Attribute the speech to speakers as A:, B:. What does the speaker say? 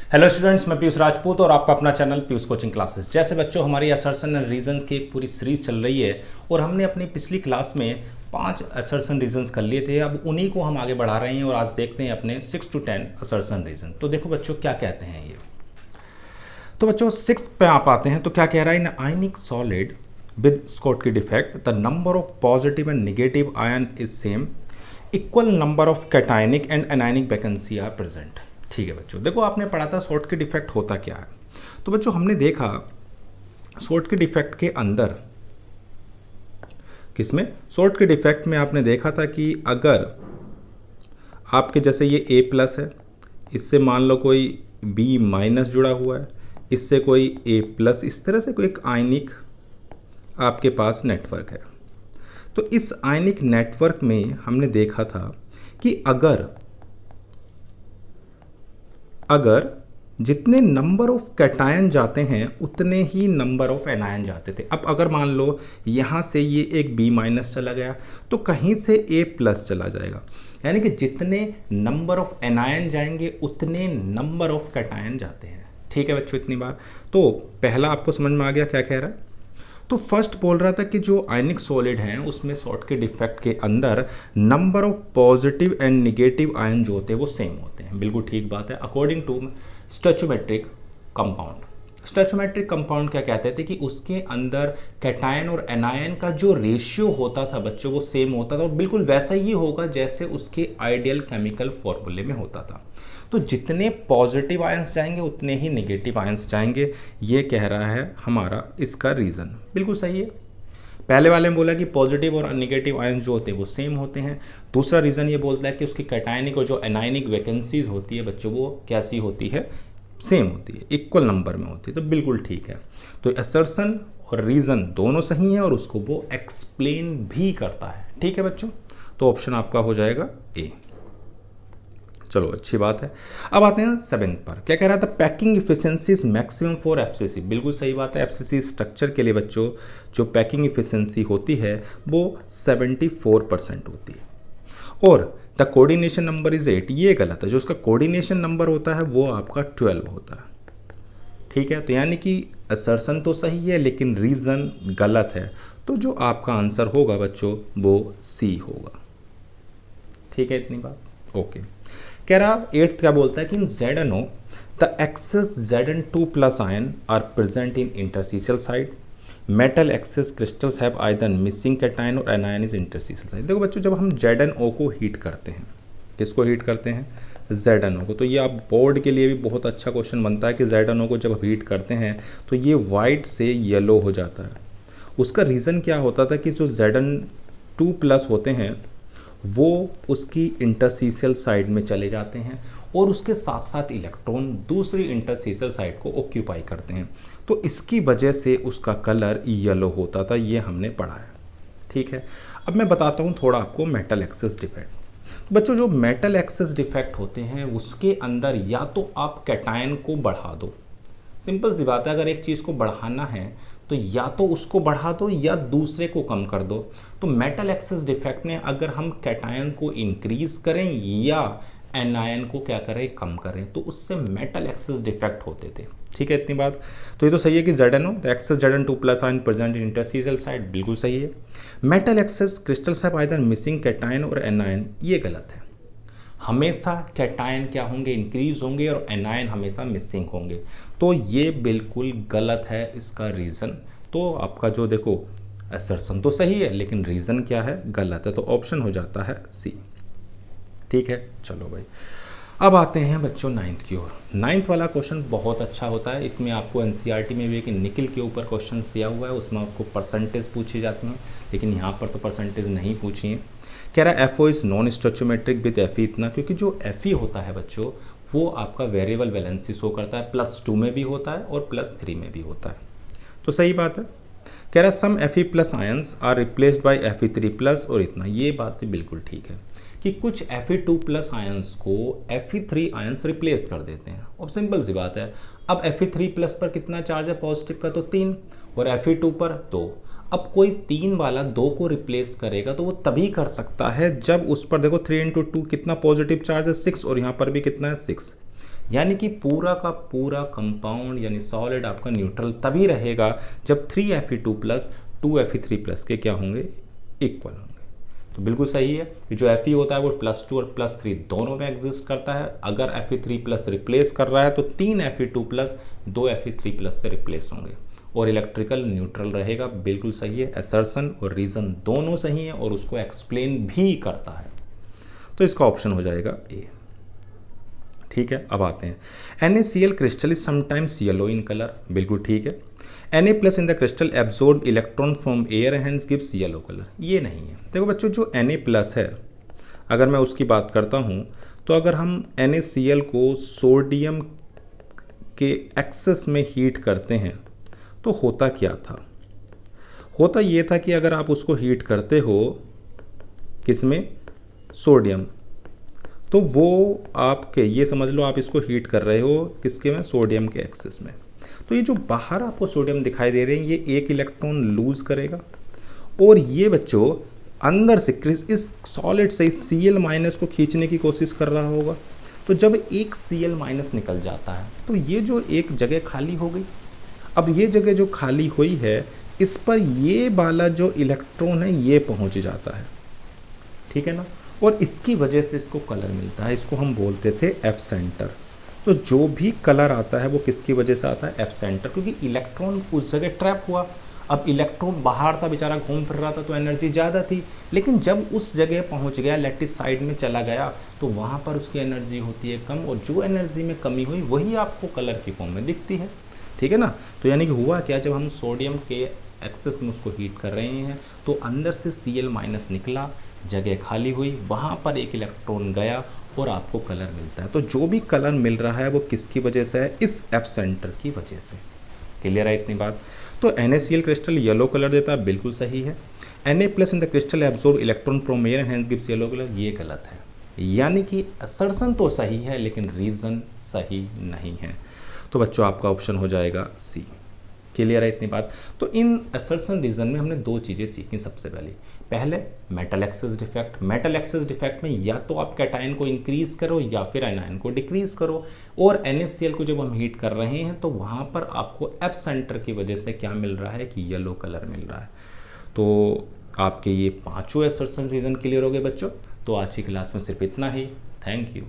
A: Hello students, मैं पीयूष राजपूत और आपका अपना चैनल पीयूष कोचिंग क्लासेस। जैसे बच्चों हमारी असर्शन एंड रीजंस की एक पूरी सीरीज चल रही है और हमने अपनी पिछली क्लास में 5 असर्शन रीजंस कर लिए थे। अब उन्हीं को हम आगे बढ़ा रहे हैं और आज देखते हैं अपने 6 to 10 असर्शन रीजन। तो देखो बच्चों क्या कहते हैं ये। तो बच्चों 6 पे आप आते हैं तो क्या कह रहा है, in ionic solid with Schottky defect the number of positive and negative ion is same, equal number of cationic and anionic vacancy are present. ठीक है बच्चों, देखो आपने पढ़ा था शॉर्टकट डिफेक्ट होता क्या है। तो बच्चों हमने देखा शॉर्टकट डिफेक्ट के अंदर, किसमें, शॉर्टकट डिफेक्ट में आपने देखा था कि अगर आपके जैसे ये A प्लस है, इससे मान लो कोई B माइनस जुड़ा हुआ है, इससे कोई A प्लस, इस तरह से कोई एक आयनिक आपके पास नेटवर्क है। तो इस आयनिक नेटवर्क में हमने देखा था कि अगर जितने नंबर ऑफ कैटायन जाते हैं उतने ही नंबर ऑफ एनायन जाते थे। अब अगर मान लो यहाँ से ये एक B माइनस चला गया तो कहीं से A प्लस चला जाएगा, यानी कि जितने नंबर ऑफ एनायन जाएंगे उतने नंबर ऑफ कैटायन जाते हैं। ठीक है बच्चों, इतनी बार तो पहला आपको समझ में आ गया क्या कह रहा है। तो फर्स्ट बोल रहा था कि जो आयनिक सॉलिड हैं उसमें शॉर्टकट डिफेक्ट के अंदर number of positive and negative ion जो होते हैं वो सेम होते हैं। बिल्कुल ठीक बात है। अकॉर्डिंग टू स्टोइचोमेट्रिक कंपाउंड, स्टोइचोमेट्रिक कंपाउंड क्या कहते थे कि उसके अंदर कैटायन और एनायन का जो रेशियो होता था बच्चों वो सेम होता था और बिल्कुल वैसा ही होगा जैसे उसके आइडियल केमिकल फॉर्मूले में होता था। तो जितने पॉजिटिव आयंस जाएंगे उतने ही नेगेटिव आयंस जाएंगे, ये कह रहा है हमारा इसका रीज़न। बिल्कुल सही है। पहले वाले में बोला कि पॉजिटिव और नेगेटिव आयंस जो होते हैं वो सेम होते हैं। दूसरा रीज़न ये बोलता है कि उसकी कैटायनिक और जो एनायनिक वैकेंसीज होती है बच्चों वो कैसी होती है, सेम होती है, इक्वल नंबर में होती है। तो बिल्कुल ठीक है। तो असर्शन और रीज़न दोनों सही हैं और उसको वो एक्सप्लेन भी करता है। ठीक है बच्चों, तो ऑप्शन आपका हो जाएगा ए। चलो अच्छी बात है। अब आते हैं 7th पर। क्या कह रहा था, packing efficiency is maximum for FCC. बिल्कुल सही बात है। एफसीसी स्ट्रक्चर के लिए बच्चों जो पैकिंग इफिशिएंसी होती है वो 74% होती है और द कोऑर्डिनेशन नंबर इज 8। ये गलत है। जो उसका कोऑर्डिनेशन नंबर होता है वो आपका 12 होता है। ठीक है, तो यानी कि असर्शन तो सही है लेकिन रीज़न गलत है। तो जो आपका आंसर होगा बच्चों वो सी होगा। ठीक है, इतनी बात ओके। कह रहा 8th क्या बोलता है कि in ZnO the excess Zn2 plus ion are present in interstitial side, metal excess crystals have either missing cation और एनायन इज इंटरस्टिशियल साइड। देखो बच्चों, जब हम ZnO को हीट करते हैं, किसको हीट करते हैं, ZnO को, तो ये आप बोर्ड के लिए भी बहुत अच्छा क्वेश्चन बनता है कि ZnO को जब हीट करते हैं तो ये वाइट से येलो हो जाता है। उसका रीज़न क्या होता था कि जो Zn2 प्लस होते हैं वो उसकी इंटरस्टिशियल साइड में चले जाते हैं और उसके साथ साथ इलेक्ट्रॉन दूसरी इंटरस्टिशियल साइड को ऑक्यूपाई करते हैं। तो इसकी वजह से उसका कलर येलो होता था, ये हमने पढ़ा है। ठीक है, अब मैं बताता हूँ थोड़ा आपको मेटल एक्सेस डिफेक्ट। बच्चों जो मेटल एक्सेस डिफेक्ट होते हैं उसके अंदर या तो आप कैटायन को बढ़ा दो, सिंपल सी बात है, अगर एक चीज़ को बढ़ाना है तो या तो उसको बढ़ा दो या दूसरे को कम कर दो। तो मेटल एक्सेस डिफेक्ट में अगर हम कैटायन को इंक्रीज करें या एनायन को क्या करें, कम करें, तो उससे मेटल एक्सेस डिफेक्ट होते थे। ठीक है, इतनी बात। तो ये तो सही है कि ZnO the excess Zn2 plus ion present in interstitial side, बिल्कुल सही है। Metal excess crystals have either missing cation और एनायन, ये गलत है। हमेशा कैटायन क्या होंगे, इंक्रीज होंगे और एनायन हमेशा मिसिंग होंगे। तो ये बिल्कुल गलत है इसका रीज़न। तो आपका जो देखो असर्शन तो सही है लेकिन रीज़न क्या है, गलत है। तो ऑप्शन हो जाता है सी। ठीक है, चलो भाई अब आते हैं बच्चों 9th की ओर। 9th वाला क्वेश्चन बहुत अच्छा होता है। इसमें आपको एनसीईआरटी में भी एक निकिल के ऊपर क्वेश्चन दिया हुआ है, उसमें आपको परसेंटेज पूछी जाती हैं, लेकिन यहाँ पर तो परसेंटेज नहीं पूछी है। कह रहा है FO is non stoichiometric with Fe इतना, क्योंकि जो Fe होता है बच्चों वो आपका वेरिएबल वैलेंसी शो करता है, +2 में भी होता है और +3 में भी होता है। तो सही बात है। कह रहा है some Fe plus ions are replaced by Fe3 plus और इतना, ये बात भी बिल्कुल ठीक है कि कुछ Fe2 प्लस आयंस को Fe3 आयंस रिप्लेस कर देते हैं। अब सिंपल सी बात है, अब Fe3 प्लस पर कितना चार्ज है पॉजिटिव का, तो 3, और Fe2 पर 2। अब कोई 3 वाला 2 को रिप्लेस करेगा तो वो तभी कर सकता है जब उस पर देखो 3 × 2 कितना पॉजिटिव चार्ज है, 6, और यहाँ पर भी कितना है 6। यानी कि पूरा का पूरा कंपाउंड यानी सॉलिड आपका न्यूट्रल तभी रहेगा जब 3Fe2 प्लस 2Fe3 प्लस के क्या होंगे, इक्वल होंगे। तो बिल्कुल सही है कि जो Fe होता है वो +2 और +3 दोनों में एग्जिस्ट करता है। अगर Fe3 प्लस रिप्लेस कर रहा है तो 3Fe2 प्लस 2Fe3 प्लस से रिप्लेस होंगे और इलेक्ट्रिकल न्यूट्रल रहेगा। बिल्कुल सही है, असर्शन और रीज़न दोनों सही हैं और उसको एक्सप्लेन भी करता है। तो इसका ऑप्शन हो जाएगा ए। ठीक है, अब आते हैं NaCl crystal is sometimes yellow in colour. बिल्कुल ठीक है। Na plus in the crystal absorb electron from air hands gives yellow colour. ये नहीं है। देखो बच्चों, जो Na प्लस है अगर मैं उसकी बात करता हूँ तो अगर हम NaCl को सोडियम के एक्सेस में हीट करते हैं तो होता क्या था, होता ये था कि अगर आप उसको हीट करते हो किसमें, सोडियम, तो वो आपके ये समझ लो आप इसको हीट कर रहे हो किसके में, सोडियम के एक्सेस में। तो ये जो बाहर आपको सोडियम दिखाई दे रहे हैं ये एक इलेक्ट्रॉन लूज करेगा और ये बच्चों अंदर से इस सॉलिड से Cl माइनस को खींचने की कोशिश कर रहा होगा। तो जब एक Cl माइनस निकल जाता है तो ये जो एक जगह खाली हो गई, अब ये जगह जो खाली हुई है इस पर ये वाला जो इलेक्ट्रॉन है ये पहुंच जाता है, ठीक है ना, और इसकी वजह से इसको कलर मिलता है। इसको हम बोलते थे एफ सेंटर। तो जो भी कलर आता है वो किसकी वजह से आता है, एफ सेंटर, क्योंकि इलेक्ट्रॉन उस जगह ट्रैप हुआ। अब इलेक्ट्रॉन बाहर था, बेचारा घूम फिर रहा था तो एनर्जी ज़्यादा थी, लेकिन जब उस जगह पहुंच गया, लैटिस साइड में चला गया, तो वहाँ पर उसकी एनर्जी होती है कम और जो एनर्जी में कमी हुई वही आपको कलर की फॉर्म में दिखती है, ठीक है ना। तो यानी कि हुआ क्या, जब हम सोडियम के एक्सेस में उसको हीट कर रहे हैं तो अंदर से Cl माइनस निकला, जगह खाली हुई, वहाँ पर एक इलेक्ट्रॉन गया और आपको कलर मिलता है। तो जो भी कलर मिल रहा है वो किसकी वजह से है, इस एफ सेंटर की वजह से। क्लियर है इतनी बात। तो NaCl क्रिस्टल येलो कलर देता है, बिल्कुल सही है। Na plus in the crystal absorb electron from air hence gives yellow colour, ये गलत है। यानी कि असर्शन तो सही है लेकिन रीज़न सही नहीं है। तो बच्चों आपका ऑप्शन हो जाएगा सी। क्लियर है इतनी बात। तो इन असर्शन रीजन में हमने दो चीज़ें सीखी। सबसे पहले metal access defect. Metal access defect में या तो आप कैटायन को इंक्रीज करो या फिर एनायन को डिक्रीज करो, और NaCl को जब हम हीट कर रहे हैं तो वहाँ पर आपको एफ सेंटर की वजह से क्या मिल रहा है कि येलो कलर मिल रहा है। तो आपके ये पांचों असर्शन रीजन क्लियर हो गए बच्चों। तो आज की क्लास में सिर्फ इतना ही। Thank you.